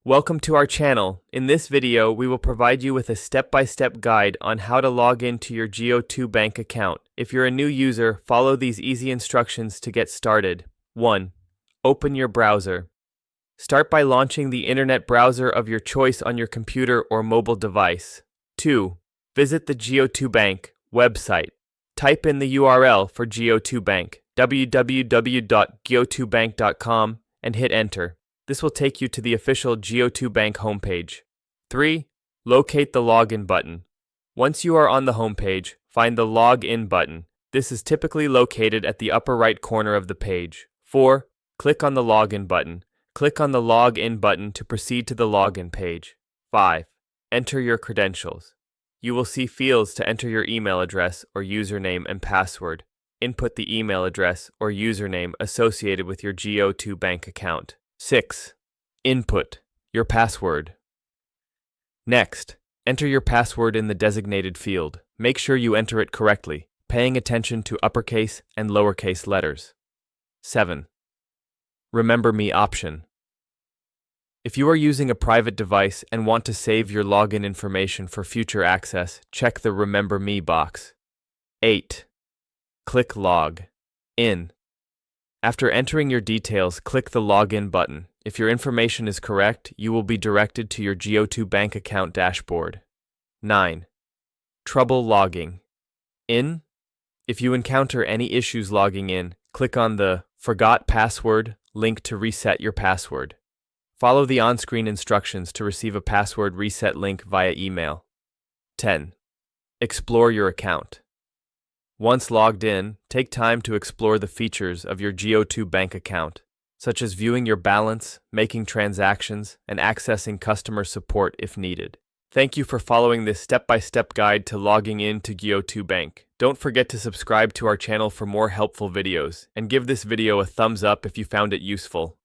Welcome to our channel. In this video, we will provide you with a step-by-step guide on how to log into your GO2bank account. If you're a new user, follow these easy instructions to get started. 1. Open your browser. Start by launching the internet browser of your choice on your computer or mobile device. 2. Visit the GO2bank website. Type in the URL for GO2bank, www.go2bank.com, and hit enter. This will take you to the official GO2bank homepage. 3. Locate the login button. Once you are on the homepage, find the login button. This is typically located at the upper right corner of the page. 4. Click on the login button. Click on the login button to proceed to the login page. 5. Enter your credentials. You will see fields to enter your email address or username and password. Input the email address or username associated with your GO2bank account. 6. Input your password. Next, enter your password in the designated field. Make sure you enter it correctly, paying attention to uppercase and lowercase letters. 7. Remember Me option. If you are using a private device and want to save your login information for future access, check the Remember Me box. 8. Click Log In. After entering your details, click the Login button. If your information is correct, you will be directed to your GO2bank account dashboard. 9. Trouble logging in. If you encounter any issues logging in, click on the Forgot Password link to reset your password. Follow the on-screen instructions to receive a password reset link via email. 10. Explore your account. Once logged in, take time to explore the features of your GO2bank account, such as viewing your balance, making transactions, and accessing customer support if needed. Thank you for following this step-by-step guide to logging in to GO2bank. Don't forget to subscribe to our channel for more helpful videos, and give this video a thumbs up if you found it useful.